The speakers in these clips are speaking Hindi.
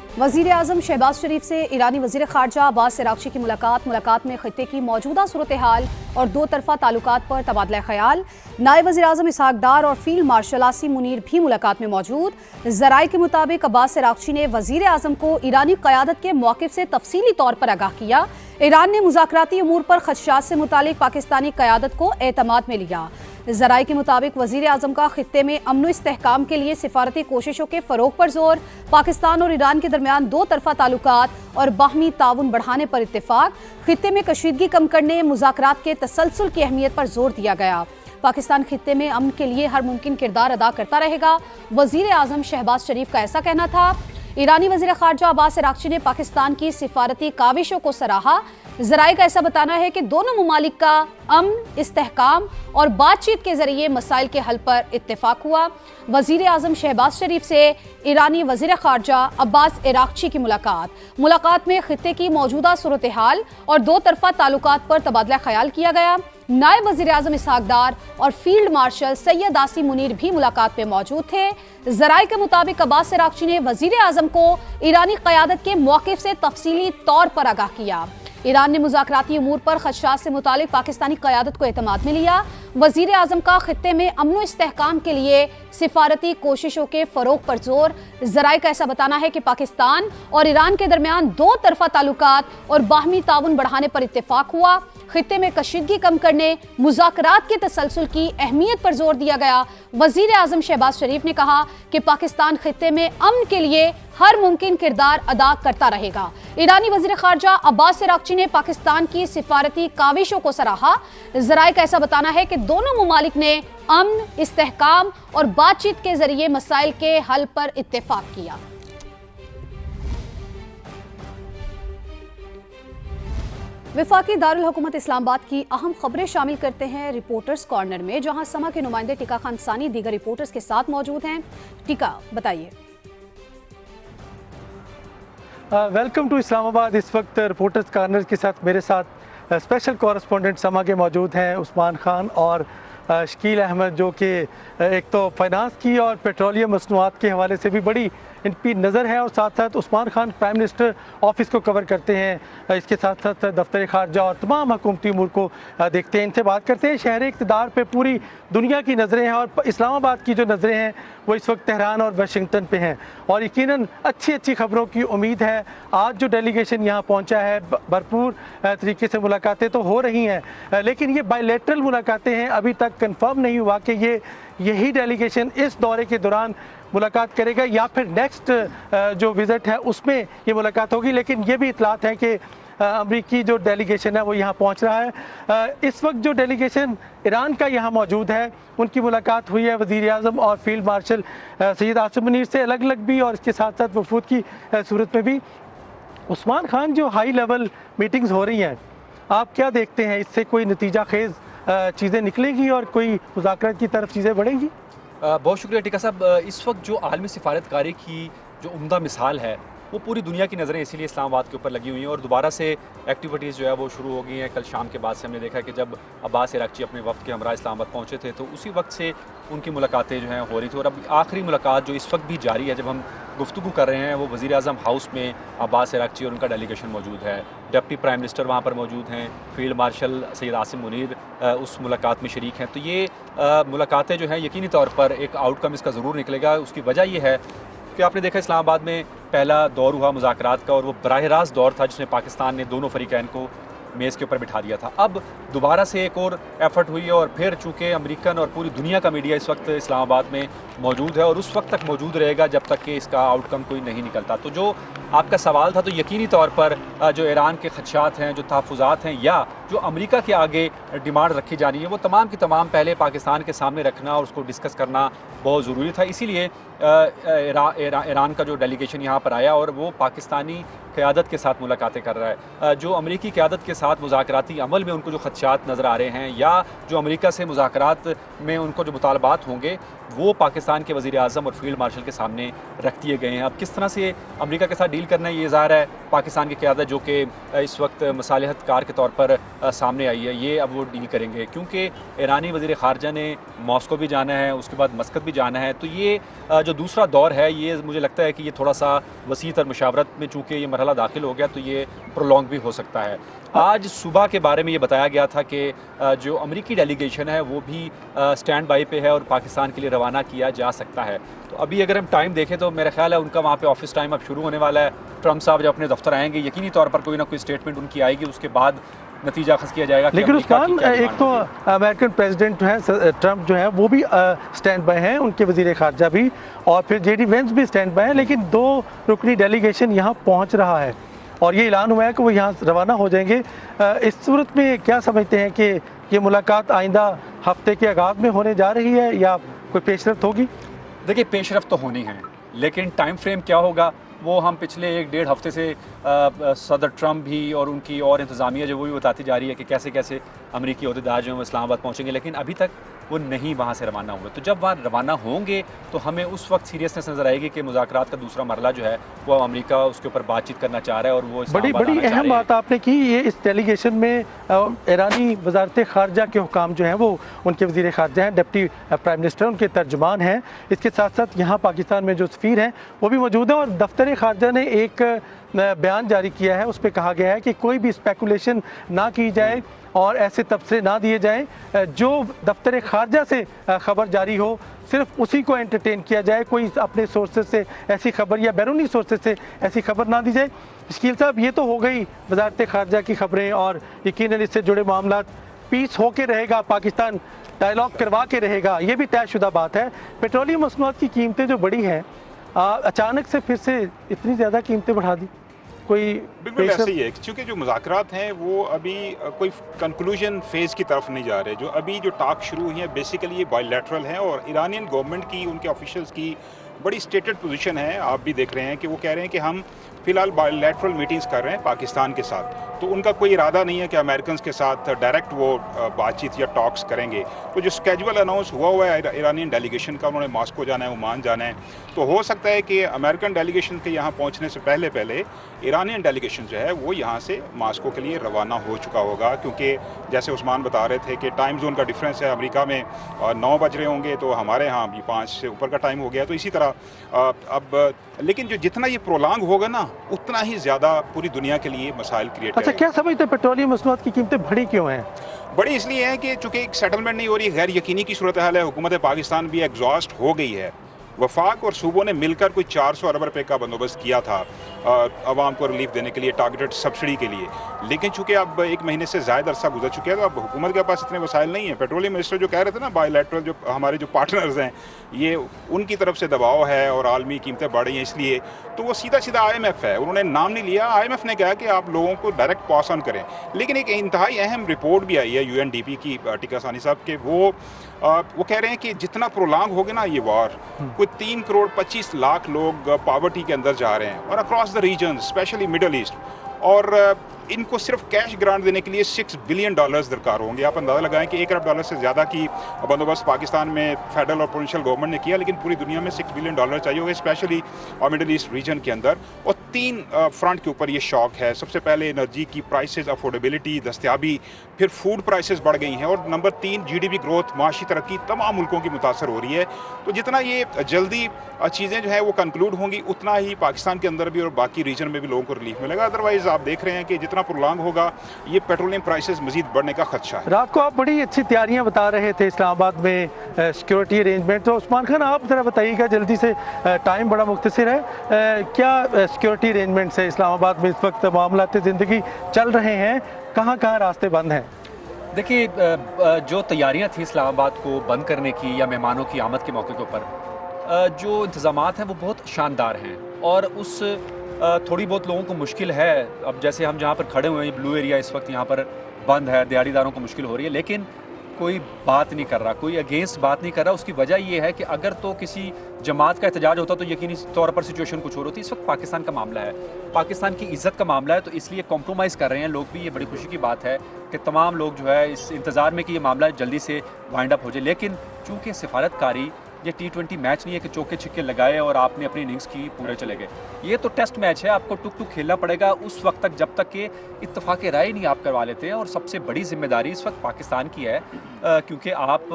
वज़ीर आज़म शहबाज शरीफ से ईरानी वज़ीर ख़ारजा अब्बास अराग़ची की मुलाकात में ख़ित्ते की मौजूदा सूरत हाल और दो तरफ़ा ताल्लुकात पर तबादला ख़याल। नायब वज़ीर आज़म इसहाक़ डार और फ़ील्ड मार्शल आसिम मुनीर भी मुलाकात में मौजूद। ज़राए के मुताबिक अब्बास अराग़ची ने वज़ीर आज़म को ईरानी क़यादत के मौक़िफ़ से तफ़सीली तौर पर आगाह किया। ईरान ने मुज़ाकराती अमूर पर ख़दशात से मुतालिक पाकिस्तानी क़यादत को एतमाद में लिया। ज़राए के मुताबिक वज़ीर आज़म का ख़ित्ते में अमन व इस्तेहकाम के लिए सिफारती कोशिशों के फ़रोग़ पर जोर। पाकिस्तान और ईरान के दरमियान दो तरफ़ा ताल्लुकात और बाहमी ताउन बढ़ाने पर इत्तेफ़ाक़। ख़ित्ते में कशीदगी कम करने, मुज़ाकरात के तसलसल की अहमियत पर जोर दिया गया। पाकिस्तान ख़ित्ते में अमन के लिए हर मुमकिन किरदार अदा करता रहेगा, वज़ीर आज़म शहबाज शरीफ का ऐसा कहना था। ईरानी वज़ीर ख़ारजा अब्बास अराग़ची ने पाकिस्तान की सिफारती काविशों को सराहा। ज़राए का ऐसा बताना है कि दोनों ममालिक का अमन, इस्तेहकाम और बातचीत के जरिए मसाइल के हल पर इत्तेफाक हुआ। वज़ीर आज़म शहबाज शरीफ से ईरानी वज़ीर ख़ारजा अब्बास अराग़ची की मुलाकात में ख़ित्ते की मौजूदा सूरत हाल और दो तरफ़ा ताल्लुकात पर तबादला ख़याल किया गया। नायब वज़ीर आज़म इसहाक़ डार और फ़ील्ड मार्शल सैयद आसिम मुनीर भी मुलाकात में मौजूद थे। ज़राए के मुताबिक अब्बास अराग़ची ने वज़ीर आज़म को ईरानी क़यादत के मौक़िफ़ से तफ़सीली तौर पर आगाह किया। ईरान ने मुज़ाकराती अमूर पर ख़दशात से मुतालिक पाकिस्तानी क़यादत को एतमाद में लिया। वज़ीर आज़म का ख़ित्ते में अमन व इस्तेहकाम के लिए सिफारती कोशिशों के फ़रोग़ पर जोर। ज़राए का ऐसा बताना है कि पाकिस्तान और ईरान के दरमियान दो तरफ़ा ताल्लुकात और बाहमी ताउन बढ़ाने पर इत्तेफ़ाक हुआ। ख़ित्ते में कशीदगी कम करने, मुज़ाकरात के तसलसल की अहमियत पर जोर दिया गया। वज़ीर आज़म शहबाज शरीफ ने कहा कि पाकिस्तान ख़ित्ते में अमन के लिए हर मुमकिन किरदार अदा करता रहेगा। ईरानी वज़ीर ख़ारजा अब्बास अराग़ची ने पाकिस्तान की सिफारती काविशों को सराहा। ज़राए का ऐसा बताना है कि दोनों ममालिक ने अमन, इस्तेहकाम और बातचीत के जरिए मसाइल के हल पर इत्तेफाक किया। वफाकी दारुल हुकूमत इस्लामाबाद की अहम खबरें शामिल करते हैं रिपोर्टर्स कॉर्नर में, जहां समा के नुमाइंदे टीका खान सानी दीगर रिपोर्टर्स के साथ मौजूद हैं। टीका, बताइए। Welcome to Islamabad. इस वक्त रिपोर्टर्स कॉर्नर के साथ मेरे साथ स्पेशल कॉरेस्पॉन्डेंट समा के मौजूद हैं उस्मान खान और शकील अहमद, जो कि एक तो फाइनेंस की और पेट्रोलियम मसनूआत के हवाले से भी बड़ी इनकी नज़र है, और साथ साथ Usman Khan prime minister office को कवर करते हैं। इसके साथ साथ दफ्तर खारजा और तमाम हुकूमती अमूर को देखते हैं। इनसे बात करते हैं। शहर इक़्तिदार पे पूरी दुनिया की नज़रें हैं और इस्लामाबाद की जो नज़रें हैं वो इस वक्त तेहरान और वाशिंगटन पे हैं, और यकीनन अच्छी खबरों की उम्मीद है। आज जो डेलीगेशन यहाँ पहुँचा है, भरपूर तरीके से मुलाकातें तो हो रही हैं, लेकिन ये बायलैटरल मुलाकातें हैं। अभी तक कंफर्म नहीं हुआ कि यही डेलीगेशन इस दौरे के दौरान मुलाकात करेगा या फिर नेक्स्ट जो विज़िट है उसमें ये मुलाकात होगी। लेकिन ये भी इतलात है कि अमरीकी जो डेलीगेशन है वो यहाँ पहुँच रहा है। इस वक्त जो डेलीगेशन ईरान का यहाँ मौजूद है, उनकी मुलाकात हुई है वज़ीर आज़म और फील्ड मार्शल सैयद आसिम मुनीर से अलग अलग भी, और इसके साथ साथ वफूद की सूरत में भी। उस्मान खान, जो हाई लेवल मीटिंग्स हो रही हैं, आप क्या देखते हैं? इससे कोई नतीजा खेज़ चीज़ें निकलेंगी और कोई मुज़ाकरात की तरफ चीज़ें बढ़ेंगी? बहुत शुक्रिया टीका साहब। इस वक्त जो आलमी सिफारतकारी की जो उम्दा मिसाल है, वो पूरी दुनिया की नज़रें इसीलिए इस्लामाबाद के ऊपर लगी हुई हैं, और दोबारा से एक्टिविटीज़ जो है वो शुरू हो गई हैं। कल शाम के बाद से हमने देखा कि जब अब्बास अराग़ची अपने वक्त के हमरा इस्लामाबाद पहुँचे थे, तो उसी वक्त से उनकी मुलाकातें जो हैं हो रही थी। और अब आखिरी मुलाकात जो इस वक्त भी जारी है, जब हम गुफ्तगू कर रहे हैं, वो वज़ीर आज़म हाउस में अब्बास अराग़ची और उनका डेलीगेशन मौजूद है। डिप्टी प्राइम मिनिस्टर वहाँ पर मौजूद हैं, फील्ड मार्शल सैयद आसिम मुनीर उस मुलाकात में शरीक हैं। तो ये मुलाकातें जो हैं यकीनी तौर पर एक आउटकम इसका ज़रूर निकलेगा। उसकी वजह ये है कि आपने देखा इस्लामाबाद में पहला दौर हुआ मुज़ाकरात का, और वो बराह रास्त दौर था जिसमें पाकिस्तान ने दोनों फ़रीक़ैन को मेज़ के ऊपर बिठा दिया था। अब दोबारा से एक और एफ़र्ट हुई है, और फिर चूँकि अमेरिकन और पूरी दुनिया का मीडिया इस वक्त इस्लामाबाद में मौजूद है, और उस वक्त तक मौजूद रहेगा जब तक कि इसका आउटकम कोई नहीं निकलता। तो जो आपका सवाल था, तो यकीनी तौर पर जो ईरान के ख़दशात हैं, जो तहफ़्फ़ुज़ात हैं, या जो अमेरिका के आगे डिमांड रखी जा रही है, वो तमाम की तमाम पहले पाकिस्तान के सामने रखना और उसको डिस्कस करना बहुत ज़रूरी था। इसीलिए ईरान का जो डेलीगेशन यहाँ पर आया, और वो पाकिस्तानी क़यादत के साथ मुलाकातें कर रहा है। जो अमेरिकी क़यादत के साथ मुज़ाकराती अमल में उनको जो ख़दशात नज़र आ रहे हैं, या जो अमेरिका से मुज़ाकरात में उनको जो मुतालबात होंगे, वो पाकिस्तान के वज़ीर आज़म और फील्ड मार्शल के सामने रख दिए गए हैं। अब किस तरह से अमेरिका के साथ डील करना है, ये ज़ाहिर है पाकिस्तान की क़यादत, जो कि इस वक्त मसालिहत कार के तौर पर सामने आई है, ये अब वो डील करेंगे, क्योंकि ईरानी वज़ीर ख़ारजा ने मॉस्को भी जाना है, उसके बाद मस्कत भी जाना है। तो ये जो दूसरा दौर है, ये मुझे लगता है कि ये थोड़ा सा वसीअ तर मुशावरत में चूँकि ये मरहला दाखिल हो गया, तो ये प्रोलॉन्ग भी हो सकता है। आज सुबह के बारे में ये बताया गया था कि जो अमेरिकी डेलीगेशन है वो भी स्टैंड बाई पे है और पाकिस्तान के लिए रवाना किया जा सकता है। तो अभी अगर हम टाइम देखें तो मेरा ख्याल है उनका वहाँ पे ऑफिस टाइम अब शुरू होने वाला है। ट्रम्प साहब जब अपने दफ्तर आएंगे, यकीनी तौर पर कोई ना कोई स्टेटमेंट उनकी आएगी, उसके बाद नतीजा खस किया जाएगा। लेकिन उस्मान, एक तो अमेरिकन प्रेसिडेंट जो है ट्रम्प जो है वो भी स्टैंड बाय हैं, उनके वजीर खारजा भी, और फिर जेडी वेंस भी स्टैंड बाय हैं, लेकिन 2 रुकनी डेलीगेशन यहाँ पहुँच रहा है और ये ऐलान हुआ है कि वो यहाँ रवाना हो जाएंगे। इस सूरत में क्या समझते हैं कि ये मुलाकात आइंदा हफ्ते के आगाज़ में होने जा रही है या कोई पेशरफ्त होगी? देखिए, पेशरफ्त तो होनी है, लेकिन टाइम फ्रेम क्या होगा वो हम पिछले 1-1.5 हफ्ते से सदर ट्रम्प भी और उनकी और इंतज़ामिया जो वो भी बताती जा रही है कि कैसे कैसे अमरीकी अहदेदार जो हैं वो इस्लामाबाद पहुँचेंगे, लेकिन अभी तक वो नहीं वहाँ से रवाना हुए। तो जब वहाँ रवाना होंगे तो हमें उस वक्त सीरियसनेस नज़र आएगी कि मुज़ाकरात का दूसरा मरला जो है वो अमेरिका उसके ऊपर बातचीत करना चाह रहा है और वो बड़ी अहम बात आपने की। ये इस डेलीगेशन में ईरानी वजारत खारजा के हुकाम जो हैं वो उनके वज़ीर खारजा हैं, डिप्टी प्राइम मिनिस्टर उनके तर्जुमान हैं। इसके साथ साथ यहाँ पाकिस्तान में जो सफ़ीर हैं वो भी मौजूद हैं और दफ्तर खारजा ने एक बयान जारी किया है, उस पर कहा गया है कि कोई भी स्पेकुलेशन ना की जाए और ऐसे तबसरे ना दिए जाएं, जो दफ्तर खारजा से ख़बर जारी हो सिर्फ उसी को एंटरटेन किया जाए, कोई अपने सोर्सेज से ऐसी खबर या बैरूनी सोर्सेज से ऐसी खबर ना दी जाए। शकील साहब, ये तो हो गई वजारत खारजा की खबरें और यकीनन इससे जुड़े मामला पीस होके रहेगा, पाकिस्तान डायलॉग करवा के रहेगा, ये भी तयशुदा बात है। पेट्रोलियम मसनूआत की कीमतें जो बढ़ी हैं, अचानक से फिर से इतनी ज़्यादा कीमतें बढ़ा दी, कोई बिल्कुल ऐसे ही है, क्योंकि जो मुज़ाकरात हैं वो अभी कोई कंक्लूजन फेज़ की तरफ नहीं जा रहे। जो अभी जो टॉक शुरू हुई हैं बेसिकली ये बायलैटरल हैं और ईरानियन गवर्नमेंट की, उनके ऑफिशियल्स की बड़ी स्टेटेड पोजीशन है। आप भी देख रहे हैं कि वो कह रहे हैं कि हम फ़िलहाल बायलैटरल मीटिंग्स कर रहे हैं पाकिस्तान के साथ, तो उनका कोई इरादा नहीं है कि अमेरिकन के साथ डायरेक्ट वो बातचीत या टॉक्स करेंगे। तो जो स्केजुअल अनाउंस हुआ है ईरानियन डेलीगेशन का, उन्होंने मॉस्को जाना है, ओमान जाना है, तो हो सकता है कि अमेरिकन डेलीगेशन के यहाँ पहुँचने से पहले पहले ईरानियन डेलीगेशन जो है वो यहाँ से मॉस्को के लिए रवाना हो चुका होगा, क्योंकि जैसे उस्मान बता रहे थे कि टाइम जोन का डिफरेंस है, अमेरिका में 9 बज रहे होंगे तो हमारे यहाँ अभी 5 से ऊपर का टाइम हो गया। तो इसी तरह अब लेकिन जो जितना ये प्रोलॉन्ग होगा ना उतना ही ज़्यादा पूरी दुनिया के लिए मसाइल क्रिएट अच्छा, क्या समझते हैं पेट्रोलियम मसनूआत की कीमतें बढ़ी क्यों हैं? बड़ी इसलिए है कि चूंकि एक सेटलमेंट नहीं हो रही, गैर यकीनी की सूरत हाल है, हुकूमत पाकिस्तान भी एग्जॉस्ट हो गई है। वफाक और सूबों ने मिलकर कोई 400 अरब रुपये का बंदोबस्त किया था आवाम को रिलीफ देने के लिए, टारगेटेड सब्सिडी के लिए, लेकिन चूंकि अब 1 महीने से ज़्यादा अरसा गुजर चुका है तो अब हुकूमत के पास इतने वसाइल नहीं है। पेट्रोलियम मिनिस्टर जो कह रहे थे ना, बायलैटरल जो हमारे जो पार्टनर्स हैं ये उनकी तरफ से दबाव है और आलमी कीमतें बढ़ रही हैं, इसलिए तो वो सीधा सीधा IMF है, उन्होंने नाम नहीं लिया। IMF ने कहा कि आप लोगों को डायरेक्ट पास ऑन करें, लेकिन एक इंतहाई अहम रिपोर्ट भी आई है UNDP की, टिका सानी साहब के, वो कह रहे हैं कि जितना प्रोलॉन्ग होगा ना ये वॉर, कोई 3 करोड़ 25 लाख लोग पॉवर्टी के अंदर जा रहे हैं और across the region, specially Middle East, और इनको सिर्फ कैश ग्रांट देने के लिए $6 बिलियन दरकार होंगे। आप अंदाज़ा लगाएं कि $1 अरब से ज़्यादा की बंदोबस्त पाकिस्तान में फेडरल और प्रोविंशियल गवर्नमेंट ने किया, लेकिन पूरी दुनिया में $6 बिलियन चाहिए होगा, स्पेशली और मिडल ईस्ट रीजन के अंदर। और 3 फ्रंट के ऊपर ये शॉक है। सबसे पहले एनर्जी की प्राइसेस, अफोर्डेबिलिटी, दस्तियाबी, फिर फूड प्राइसेस बढ़ गई हैं, और नंबर 3 GDP ग्रोथ, माशी तरक्की तमाम मुल्कों की मुतासर हो रही है। तो जितना ये जल्दी चीज़ें जो है वो कंक्लूड होंगी उतना ही पाकिस्तान के अंदर भी और बाकी रीजन में भी लोगों को रिलीफ मिलेगा। अदरवाइज आप देख रहे हैं कि जितना प्रोलॉन्ग होगा ये पेट्रोलियम प्राइसेस मजीद बढ़ने का खदशा है। रात को आप बड़ी अच्छी तैयारियां बता रहे थे इस्लामाबाद में, सिक्योरिटी अरेंजमेंट, तो उस्मान खान आप ज़रा बताइएगा जल्दी से, टाइम बड़ा मुख्तसर है, क्या सिक्योरिटी अरेंजमेंट्स है इस्लामाबाद में इस वक्त? मामलात ज़िंदगी चल रहे हैं, कहाँ कहाँ रास्ते बंद हैं? देखिए, जो तैयारियां थी इस्लामाबाद को बंद करने की या मेहमानों की आमद के मौके के ऊपर, जो इंतज़ामात हैं वो बहुत शानदार हैं, और उस थोड़ी बहुत लोगों को मुश्किल है। अब जैसे हम जहाँ पर खड़े हुए हैं, ब्लू एरिया इस वक्त यहाँ पर बंद है, दिहाड़ीदारों को मुश्किल हो रही है, लेकिन कोई बात नहीं कर रहा, कोई अगेंस्ट बात नहीं कर रहा। उसकी वजह ये है कि अगर तो किसी जमात का एहतजाज होता तो यकीनी तौर पर सिचुएशन कुछ और होती। इस वक्त पाकिस्तान का मामला है, पाकिस्तान की इज़्ज़त का मामला है, तो इसलिए कॉम्प्रोमाइज़ कर रहे हैं लोग भी। ये बड़ी खुशी की बात है कि तमाम लोग जो है इस इंतज़ार में कि ये मामला जल्दी से वाइंड अप हो जाए, लेकिन चूँकि सिफारतकारी ये T20 मैच नहीं है कि चौके छिक्के लगाए और आपने अपनी इनिंग्स की पूरे चले गए। ये तो टेस्ट मैच है, आपको टुक टुक खेलना पड़ेगा उस वक्त तक जब तक कि इत्तेफाक राय नहीं आप करवा लेते हैं। और सबसे बड़ी जिम्मेदारी इस वक्त पाकिस्तान की है, क्योंकि आप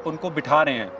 उनको बिठा रहे हैं,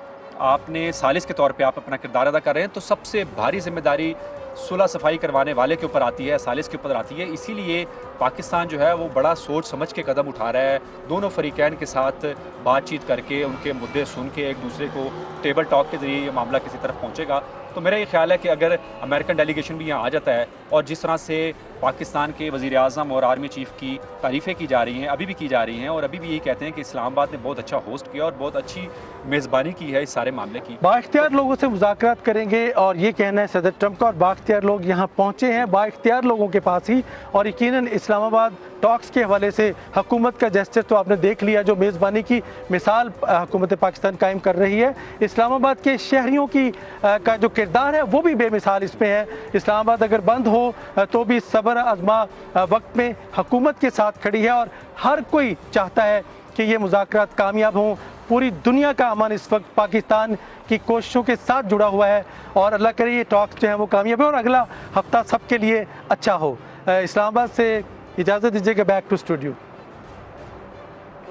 आपने सालिस के तौर पे आप अपना किरदार अदा कर रहे हैं, तो सबसे भारी जिम्मेदारी सुलह सफाई करवाने वाले के ऊपर आती है, सालिस के ऊपर आती है। इसीलिए पाकिस्तान जो है वो बड़ा सोच समझ के कदम उठा रहा है, दोनों फरीकैन के साथ बातचीत करके उनके मुद्दे सुन के एक दूसरे को टेबल टॉक के ज़रिए ये मामला किसी तरफ पहुँचेगा। तो मेरा ये ख्याल है कि अगर अमेरिकन डेलीगेशन भी यहाँ आ जाता है और जिस तरह से पाकिस्तान के वज़ीर आज़म और आर्मी चीफ़ की तारीफ़ें की जा रही हैं, अभी भी की जा रही हैं, और अभी भी यही कहते हैं कि इस्लामाबाद ने बहुत अच्छा होस्ट किया और बहुत अच्छी मेज़बानी की है इस सारे मामले की। बाइख्तियार लोगों से मुज़ाकरात करेंगे और ये कहना है सदर ट्रंप का, और बाइख्तियार लोग यहाँ पहुँचे हैं बाइख्तियार लोगों के पास ही। और यकीनन इस्लामाबाद टॉक्स के हवाले से हुकूमत का जेस्चर तो आपने देख लिया, जो मेज़बानी की मिसाल हुकूमत पाकिस्तान कायम कर रही है। इस्लामाबाद के शहरियों की का जो किरदार है वो भी बेमिसाल इसमें है। इस्लामाबाद अगर बंद हो तो भी सब्र आज़मा वक्त में हुकूमत के साथ खड़ी है, और हर कोई चाहता है कि ये मुज़ाकरात कामयाब हों। पूरी दुनिया का अमन इस वक्त पाकिस्तान की कोशिशों के साथ जुड़ा हुआ है, और अल्लाह करे ये टॉक्स जो है वो कामयाब है और अगला हफ्ता सबके लिए अच्छा हो। इस्लामाबाद से इजाज़त दीजिएगा, बैक टू स्टूडियो।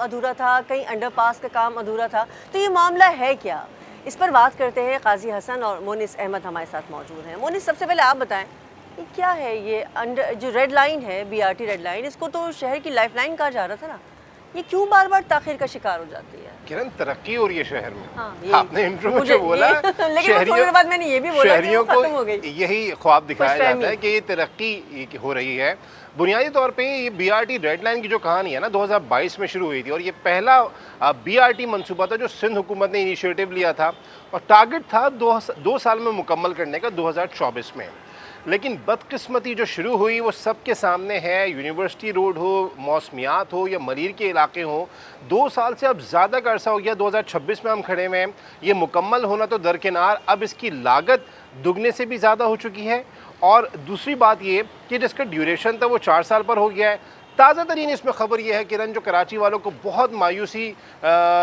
अधूरा था, कहीं अंडरपास का काम अधूरा था, तो ये मामला है क्या, इस पर बात करते हैं। काजी हसन और मोनिस अहमद हमारे साथ मौजूद हैं। मोनिस, सबसे पहले आप बताएं ये क्या है, ये जो रेड लाइन है, BRT रेड लाइन, इसको तो शहर की लाइफ लाइन कहा जा रहा था ना, ये क्यों बार बार ताखिर का शिकार हो जाती है? किरण, तरक्की हो रही है शहर में। हाँ, आपने इंट्रो में जो बोला, लेकिन थोड़ी देर बाद मैंने ये भी बोला शहरियों कि वो खत्म हो गई। को यही ख्वाब दिखाया जाता है कि ये तरक्की हो रही है। बुनियादी तौर पे ये BRT रेड लाइन की जो कहानी है ना 2022 में शुरू हुई थी, और ये पहला BRT मंसूबा था जो सिंध हुकूमत ने इनिशिएटिव लिया था, और टारगेट था 2 साल में मुकम्मल करने का 2024 में। लेकिन बदकिस्मती जो शुरू हुई वो सबके सामने है। यूनिवर्सिटी रोड हो, मौसमियात हो या मरीर के इलाके हो, 2 साल से अब ज़्यादा का अरसा हो गया, 2026 में हम खड़े हुए हैं। ये मुकम्मल होना तो दरकिनार, अब इसकी लागत दुगने से भी ज़्यादा हो चुकी है। और दूसरी बात ये कि जिसका ड्यूरेशन था वो 4 साल पर हो गया है। ताज़ा तरीन इसमें खबर यह है किरण, जो कराची वालों को बहुत मायूसी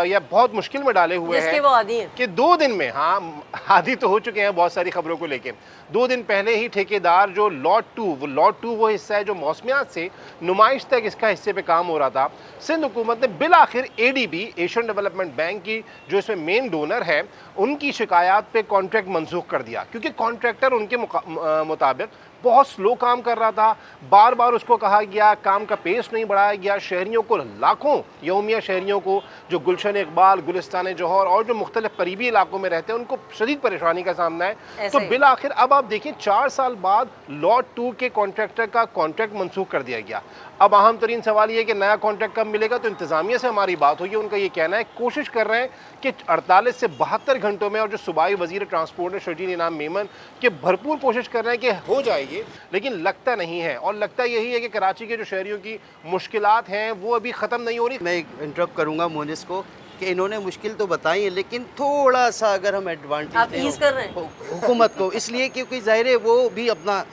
या बहुत मुश्किल में डाले हुए हैं वो आदी हैं कि 2 दिन में, हाँ आदी तो हो चुके हैं बहुत सारी खबरों को लेके, 2 दिन पहले ही ठेकेदार जो लॉट 2 वो हिस्सा है जो मौसमियात से नुमाइश तक इसका हिस्से पे काम हो रहा था, सिंध हुकूमत ने बिल आखिर ADB एशियन डेवलपमेंट बैंक की जो इसमें मेन डोनर है उनकी शिकायत पे कॉन्ट्रैक्ट मनसूख कर दिया, क्योंकि कॉन्ट्रैक्टर उनके मुताबिक बहुत स्लो काम कर रहा था। बार बार उसको कहा गया, काम का पेस नहीं बढ़ाया गया। शहरियों को, लाखों यौमिया शहरियों को जो गुलशन इकबाल, गुलिस्तान जौहर और जो मुख्तलिफ करीबी इलाकों में रहते हैं उनको शदीद परेशानी का सामना है। तो बिल आखिर अब आप देखिए 4 साल बाद लॉट 2 के कॉन्ट्रैक्टर का कॉन्ट्रैक्ट मनसूख कर दिया गया। अब अहम तरीन सवाल ये कि नया कॉन्ट्रैक्ट कब मिलेगा, तो इंतज़ामिया से हमारी बात हुई है, उनका ये कहना है कोशिश कर रहे हैं कि 48 से 72 घंटों में, और जो सूबाई वज़ीर ट्रांसपोर्ट है शर्जील इनाम मेमन के भरपूर कोशिश कर रहे हैं कि हो जाएगी, लेकिन लगता नहीं है। और लगता यही है कि कराची के जो शहरियों की मुश्किलात हैं वो अभी ख़त्म नहीं हो रही। मैं इंटरप्ट करूँगा मोनिस को कि इन्होंने मुश्किल तो बताई है, लेकिन थोड़ा सा अगर हम आप ईज़ कर रहे हैं हुकूमत को, इसलिए क्योंकि ज़ाहिर है वो भी अपना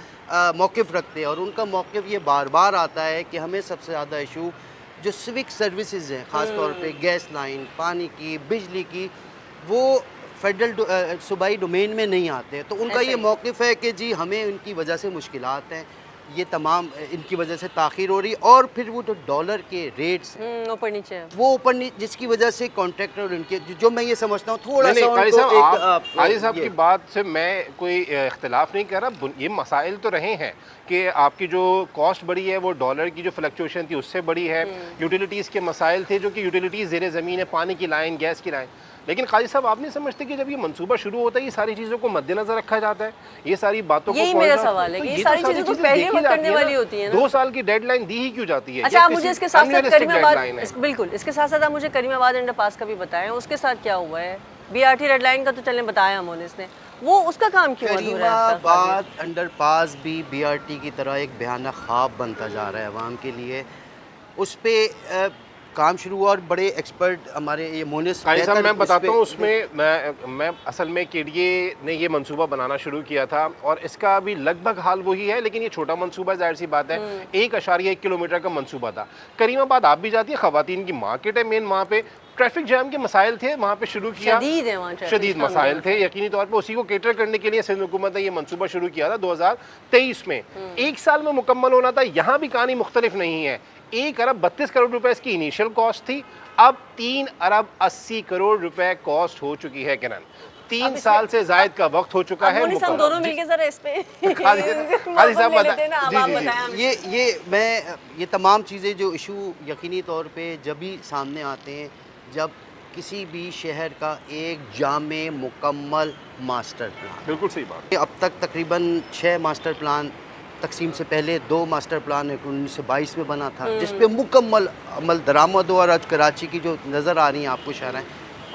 मौक़िफ़ रखते हैं, और उनका मौक़िफ़ ये बार बार आता है कि हमें सबसे ज़्यादा इशू जो सिविक सर्विसेज हैं, ख़ास तौर पे गैस लाइन, पानी की, बिजली की, वो फेडरल सूबाई डोमेन में नहीं आते। तो उनका ये मौक़िफ़ है कि जी हमें उनकी वजह से मुश्किलात हैं, ये तमाम इनकी वजह से ताख़ीर हो रही, और फिर वो जो डॉलर के रेट्स ऊपर नीचे, वो ऊपर नीचे, जिसकी वजह से कॉन्ट्रैक्टर उनके जो मैं ये समझता हूँ थोड़ा सा आजी साहब की बात से मैं कोई इख्तिलाफ नहीं कर रहा। ये मसाइल तो रहे हैं कि आपकी जो कॉस्ट बढ़ी है वो डॉलर की जो फ्लक्चुएशन थी उससे बढ़ी है। यूटिलिटीज़ के मसाइल थे जो कि यूटिलिटीज़ ज़ेरे ज़मीन है, पानी की लाइन, गैस की लाइन। लेकिन काजी साहब आप नहीं समझते कि जब ये मंसूबा शुरू होता है ये सारी चीज़ों को मद्देनज़र रखा जाता है, ये सारी बातों को, यही मेरा सवाल है कि ये सारी चीज़ें तो पहले वक्त करने वाली होती है ना। 2 साल की डेडलाइन दी ही क्यों जाती है? अच्छा, आप मुझे इसके साथ साथ करीमाबाद, बिल्कुल इसके साथ साथ आप मुझे करीमाबाद अंडरपास का भी बताएं, उसके साथ क्या हुआ है? BRT रेड लाइन का तो चलने बताया मोनिस ने, वो उसका काम क्यों अधूरा है? करीमाबाद अंडरपास भी BRT की तरह एक भयानक ख्वाब बनता जा रहा है अवाम के लिए। उस पर काम शुरू हुआ और बड़े एक्सपर्ट हमारे ये मोनिस साहब, मैं बताता हूँ उसमें मैं असल में KDA ने ये मंसूबा बनाना शुरू किया था और इसका भी लगभग हाल वही है, लेकिन ये छोटा मंसूबा, जाहिर सी बात है 1.1 किलोमीटर का मंसूबा था। करीमाबाद आप भी जाती है, ख़वातीन की मार्केट है मेन, वहाँ पे ट्रैफिक जैम के मसाइल थे, वहाँ पे शुरू किया, शदीद है वहाँ ट्रैफिक शदीद का मसाइल अंदर। थे। यकीनी तौर पे उसी को केटर करने के लिए सिंध हुकूमत ने ये मंसूबा शुरू किया था 2023 में। एक साल में मुकम्मल होना था। यहाँ भी कहानी मुख्तलिफ नहीं है। 1 अरब 32 करोड़ रुपए इसकी इनिशियल कॉस्ट थी, अब 3 अरब 80 करोड़ रुपए कॉस्ट हो चुकी है किरण। 3 साल से जायद का वक्त हो चुका है। मोनिस, हम दोनों मिलके जरा इस पे खादी साहब ले लेते हैं ना, अब आप जी, बताएं हमें। ये तमाम चीज़ें जो इशू यकीनी तौर पे जब भी सामने आते हैं जब किसी भी शहर का एक जामे मुकम्मल मास्टर प्लान, बिल्कुल सही बात। अब तक तकरीबन 6 मास्टर प्लान, तकसीम से पहले 2 मास्टर प्लान 1922 में बना था जिस पे मुकम्मल अमल दरामद हुआ। और आज कराची की जो नज़र आ रही हैं आपको शहरें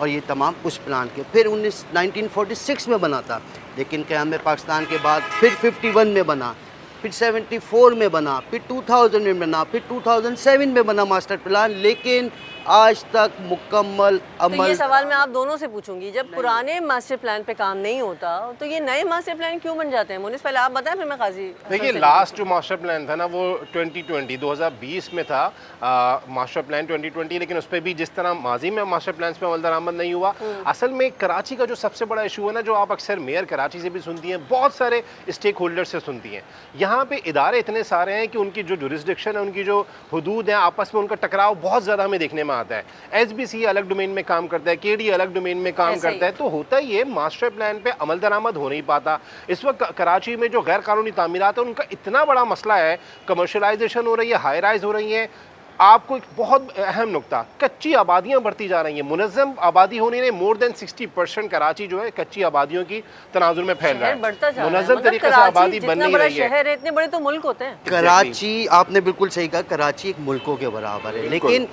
और ये तमाम उस प्लान के। फिर 1946 में बना था, लेकिन क़याम पाकिस्तान के बाद फिर 51 में बना, फिर 74 में बना, फिर 2000 में बना, फिर 2007 में बना मास्टर प्लान, लेकिन आज तक मुकम्मल तो अमल। ये सवाल मैं आप दोनों से पूछूंगी, जब पुराने मास्टर प्लान पे काम नहीं होता तो ये नए मास्टर प्लान क्यों बन जाते हैं? मोनिस, पहले आप बताएं, फिर मैं काजी। देखिए, लास्ट जो मास्टर प्लान था ना वो 2020 में था, मास्टर प्लान 2020, लेकिन उस पर भी जिस तरह माजी में मास्टर प्लान पे अमल दरामद नहीं हुआ। असल में कराची का जो सबसे बड़ा इशू है ना, जो आप अक्सर मेयर कराची से भी सुनती हैं, बहुत सारे स्टेक होल्डर से सुनती हैं, यहाँ पे इदारे इतने सारे हैं कि उनकी जो जुरिस्डिक्शन है, उनकी जो हदूद हैं, आपस में उनका टकराव बहुत ज़्यादा हमें देखने में आता है। एसबीसी अलग डोमेन में काम करता है, केडी अलग डोमेन में काम करता है, तो होता ही है मास्टर प्लान पे अमल दरामद हो नहीं पाता। इस वक्त कराची में जो गैर कानूनी तामीरात है उनका इतना बड़ा मसला है, कमर्शलाइजेशन हो रही है, हाई राइज हो रही हैं। आपको एक बहुत अहम नुकता, कच्ची आबादियाँ बढ़ती जा रही हैं, मुनज़्ज़म आबादी होने ने मोर देन 60% कराची जो है कच्ची आबादियों की तनाजुर में फैल रहा है। मुनज़्ज़म तरीके से आबादी बन नहीं रही है। शहर है, इतने बड़े तो मुल्क होते हैं। कराची, आपने बिल्कुल सही कहा, कराची एक मुल्कों के बराबर है, लेकिन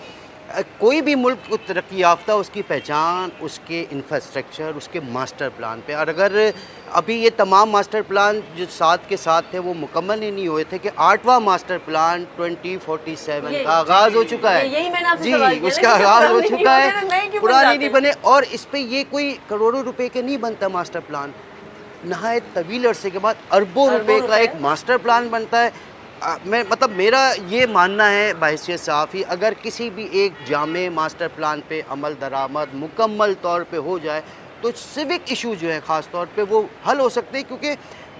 कोई भी मुल्क तरक्की याफ्ता उसकी पहचान उसके इंफ्रास्ट्रक्चर, उसके मास्टर प्लान पे। और अगर अभी ये तमाम मास्टर प्लान जो साथ के साथ थे वो मुकम्मल ही नहीं हुए थे कि 8वां मास्टर प्लान 2047 का आगाज़ हो चुका है। यही मैंने आपसे जी, सवाल किया उसका ना कि आगाज़ हो पुराने चुका नहीं होते, नए है, क्यों बन पुराने जाते नहीं हैं? बने। और इस पे ये कोई करोड़ों रुपए के नहीं बनता मास्टर प्लान, नहायत तवील अरसे के बाद अरबों रुपए का एक मास्टर प्लान बनता है। मतलब मेरा ये मानना है बहैसियत सहाफ़ी, अगर किसी भी एक जामे मास्टर प्लान पे अमल दरामद मुकम्मल तौर पे हो जाए तो सिविक इशू जो है ख़ास तौर पे वो हल हो सकते हैं, क्योंकि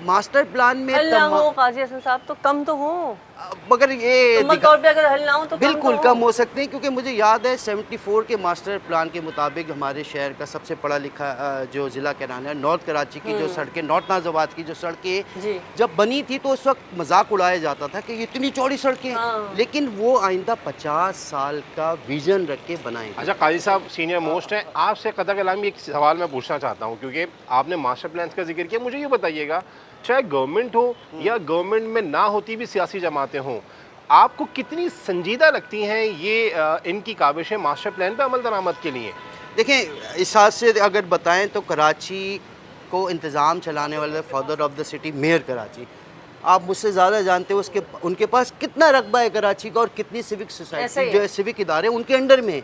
मास्टर प्लान में हल ना हो काजी हसन साहब तो कम तो हो, मगर ये तौर पे अगर हल ना हो तो बिल्कुल कम हो सकते हैं। क्योंकि मुझे याद है 74 के मास्टर प्लान के मुताबिक हमारे शहर का सबसे पढ़ा लिखा जो ज़िला कहलाना है, नॉर्थ कराची की जो सड़कें, नॉर्थ नाज़ाबाद की जो सड़कें जब बनी थी तो उस वक्त मजाक उड़ाया जाता था कि ये इतनी चौड़ी सड़कें, लेकिन वो आइंदा 50 साल का विजन रख के बनाए। अच्छा काजी साहब सीनियर मोस्ट हैं, आपसे कतई कलामी एक सवाल मैं पूछना चाहता हूँ, क्योंकि आपने मास्टर प्लान का जिक्र किया। मुझे ये बताइएगा, चाहे गवर्नमेंट हो या गवर्नमेंट में ना होती भी सियासी जमातें हों, आपको कितनी संजीदा लगती हैं ये इनकी काविशें मास्टर प्लान पे अमल दरामद के लिए? देखें, इस हाथ से अगर बताएं तो कराची को इंतज़ाम चलाने वाले father of the city mayor Karachi, आप मुझसे ज़्यादा जानते हो उसके उनके पास कितना रकबा है कराची का और कितनी सिविक सोसाइटी जो है सिविक इदारे उनके अंडर में।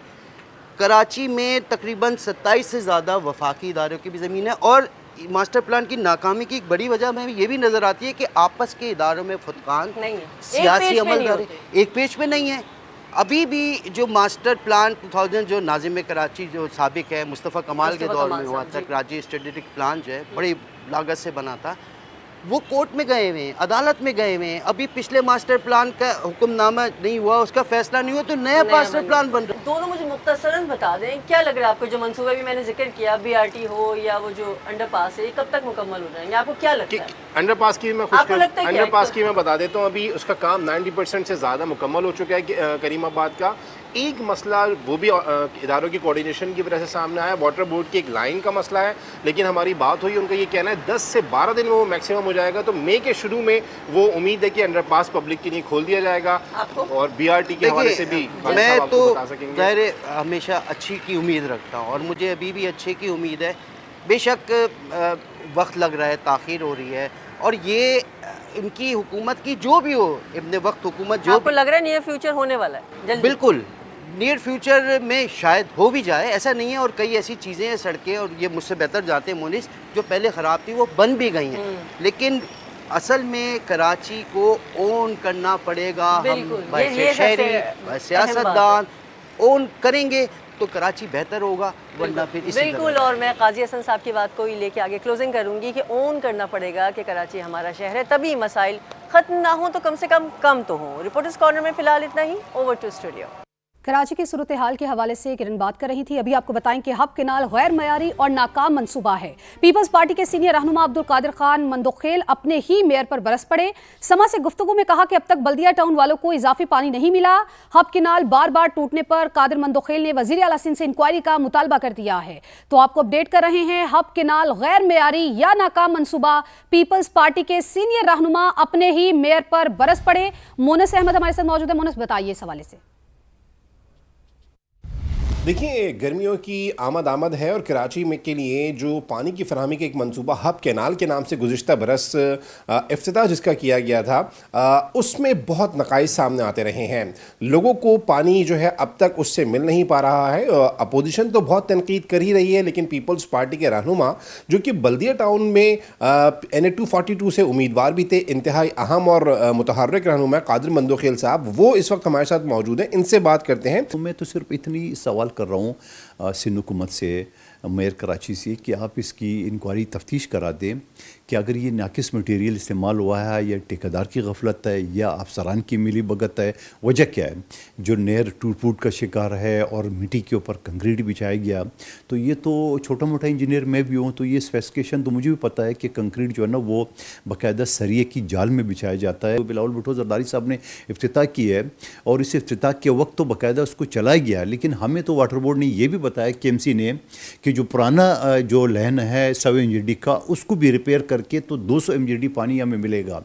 कराची में तकरीबन 27 से ज़्यादा वफाकी इदारों की भी ज़मीन है। और मास्टर प्लान की नाकामी की एक बड़ी वजह में ये भी नज़र आती है कि आपस के इदारों में फुतकान नहीं है, सियासी अमलदारी एक पेज पे नहीं है। अभी भी जो मास्टर प्लान 2000 जो नाज़िम कराची जो साबिक है मुस्तफ़ा कमाल के दौर में हुआ था, कराची स्ट्रेटेजिक प्लान जो है बड़ी लागत से बना था, वो कोर्ट में गए हुए हैं, अदालत में गए हुए हैं। अभी पिछले मास्टर प्लान का हुक्मनामा नहीं हुआ, उसका फैसला नहीं हुआ, तो नया मास्टर प्लान बन रहा है। दोनों मुझे मुख्तसरन बता दें, क्या लग रहा है आपको, जो मंसूबा भी मैंने जिक्र किया, BRT हो या वो जो अंडरपास है, कब तक मुकम्मल हो जाएंगे? आपको क्या लगता है? अंडरपास की मैं आपको लगता है अंडरपास की मैं बता देता हूँ, अभी उसका काम 90% से ज़्यादा मुकम्मल हो चुका है करीमाबाद का। एक मसला वो भी इदारों की कोऑर्डिनेशन की वजह से सामने आया, वाटर बोर्ड की एक लाइन का मसला है, लेकिन हमारी बात हुई, उनका ये कहना है 10 से 12 दिन में वो मैक्सिमम हो जाएगा। तो मई के शुरू में वो उम्मीद है कि अंडरपास पब्लिक के लिए खोल दिया जाएगा। और BRT के हवाले से भी मैं तो ज़ाहिर हमेशा अच्छी की उम्मीद रखता हूँ और मुझे अभी भी अच्छे की उम्मीद है। बेशक वक्त लग रहा है, ताख़ीर हो रही है, और ये इनकी हुकूमत की जो भी हो, इब्ने वक्त हुकूमत जो आपको लग रहा है नियर फ्यूचर होने वाला है जल्दी? बिल्कुल नियर फ्यूचर में शायद हो भी जाए, ऐसा नहीं है। और कई ऐसी चीज़ें हैं, सड़कें, और ये मुझसे बेहतर जानते हैं मोनिस, जो पहले ख़राब थी वो बन भी गई हैं। लेकिन असल में कराची को ओन करना पड़ेगा। हम शहरी सियासतदान ओन करेंगे तो कराची बेहतर होगा, वरना फिर इसी बिल्कुल। और मैं काजी हसन साहब की बात को ही लेके आगे क्लोजिंग करूंगी कि ओन करना पड़ेगा कि कराची हमारा शहर है, तभी मसाइल ख़त्म ना हो तो कम से कम तो हो। रिपोर्टर्स कॉर्नर में फ़िलहाल इतना ही। Over to studio. कराची की सूरत हाल के हवाले से किरण बात कर रही थी। अभी आपको बताएं कि हब केनाल गैर मयारी और नाकाम मंसूबा है। पीपल्स पार्टी के सीनियर रहनुमा अब्दुल कादिर खान मंदोखेल अपने ही मेयर पर बरस पड़े। समा से गुफ्तगू में कहा कि अब तक बल्दिया टाउन वालों को इजाफी पानी नहीं मिला। हब केनाल बार बार टूटने पर कादिर मंदोखेल ने वजीर आला सिंध से इंक्वायरी का मुतालबा कर दिया है। तो आपको अपडेट कर रहे हैं, हब केनाल गैर मयारी या नाकाम मंसूबा, पीपल्स पार्टी के सीनियर रहनुमा अपने ही मेयर पर बरस पड़े। मोनस अहमद हमारे साथ मौजूद है। मोनस, बताइए इस हवाले से। देखिए, गर्मियों की आमद है और कराची में के लिए जो पानी की फरहमी का एक मंसूबा हब कैनाल के नाम से गुज़िश्ता बरस इफ्तिताह जिसका किया गया था, उसमें बहुत नकाइस सामने आते रहे हैं। लोगों को पानी जो है अब तक उससे मिल नहीं पा रहा है। अपोजिशन तो बहुत तनकीद कर ही रही है, लेकिन पीपल्स पार्टी के रहनुमा जो कि बल्दिया टाउन में NA 242 से उम्मीदवार भी थे, इंतहाई अहम और मुतहर्रिक रहनुमा कादिर मंदोखेल साहब, वो इस वक्त हमारे साथ मौजूद हैं। इनसे बात करते हैं। तो मैं तो सिर्फ इतनी सवाल कर रहा हूँ सिंध हुकूमत से, मेयर कराची से, कि आप इसकी इंक्वायरी तफ्तीश करा दें कि अगर ये नाकिस मटेरियल इस्तेमाल हुआ है या ठेकेदार की गफलत है या अफसरान की मिली भगत है, वजह क्या है। जो नहर टूट फूट का शिकार है और मिट्टी के ऊपर कंक्रीट बिछाया गया, तो ये तो छोटा मोटा इंजीनियर मैं भी हूँ, तो ये स्पेसिफिकेशन तो मुझे भी पता है कि कंक्रीट जो है ना वो बाकायदा सरिये की जाल में बिछाया जाता है। बिलावल भुट्टो जरदारी साहब ने इफ्तिताह की है और इस इफ्तिताह के वक्त तो बाकायदा उसको चलाया गया, लेकिन हमें तो वाटर बोर्ड ने यह भी बताया, KMC ने, कि जो पुराना जो लहन है 100 MGD का, उसको भी रिपेयर करके तो 200 MGD पानी हमें मिलेगा।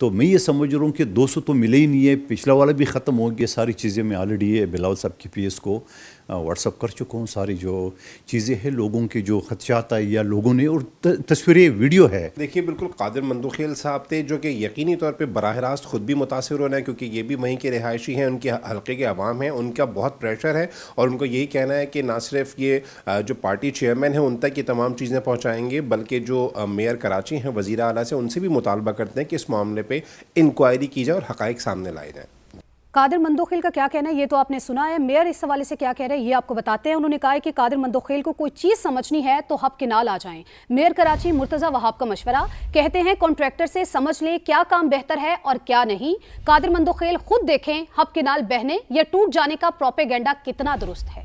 तो मैं ये समझ रहा हूँ कि 200 तो मिले ही नहीं है, पिछला वाला भी ख़त्म हो गया। सारी चीज़ें मैं ऑलरेडी बिलावल साहब की PS को व्हाट्सअप कर चुका हूँ। सारी जो चीज़ें हैं, लोगों के जो खदशात है या लोगों ने, और तस्वीरें वीडियो है। देखिए, बिल्कुल कादिर मंदोखेल साहब थे जो कि यकीनी तौर पे बराह रास्त ख़ुद भी मुतासिर होना है, क्योंकि ये भी वहीं के रिहायशी हैं, उनके हल्के के अवाम हैं, उनका बहुत प्रेशर है और उनको यही कहना है कि ना सिर्फ ये जो पार्टी चेयरमैन है उन तक ये तमाम चीज़ें पहुँचाएँगे, बल्कि जो मेयर कराची हैं वज़ीर आला से, उनसे भी मुतालबा करते हैं कि इस मामले पर इंक्वायरी की जाए और हक़ाइक़ सामने लाए जाए। कादिर मंदोखेल का क्या कहना है ये तो आपने सुना है। मेयर इस हवाले से क्या कह रहे हैं ये आपको बताते हैं। उन्होंने कहा है कि कादिर मंदोखेल को कोई चीज़ समझनी है तो हब केनाल आ जाएं। मेयर कराची मुर्तज़ा वहाब का मशवरा, कहते हैं कॉन्ट्रैक्टर से समझ लें क्या काम बेहतर है और क्या नहीं। कादिर मंदोखेल खुद देखें हब केनाल बहने या टूट जाने का प्रोपेगेंडा कितना दुरुस्त है।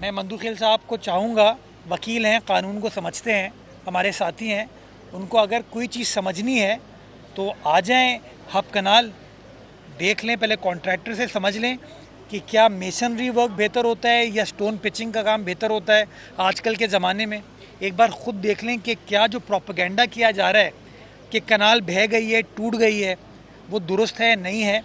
मैं मंदोखेल साहब को चाहूँगा, वकील हैं, कानून को समझते हैं, हमारे साथी हैं, उनको अगर कोई चीज़ समझनी है तो आ जाएं हब कनाल, देख लें, पहले कॉन्ट्रैक्टर से समझ लें कि क्या मेसनरी वर्क बेहतर होता है या स्टोन पिचिंग का काम बेहतर होता है आजकल के ज़माने में। एक बार ख़ुद देख लें कि क्या जो प्रोपेगेंडा किया जा रहा है कि कनाल बह गई है, टूट गई है, वो दुरुस्त है नहीं है।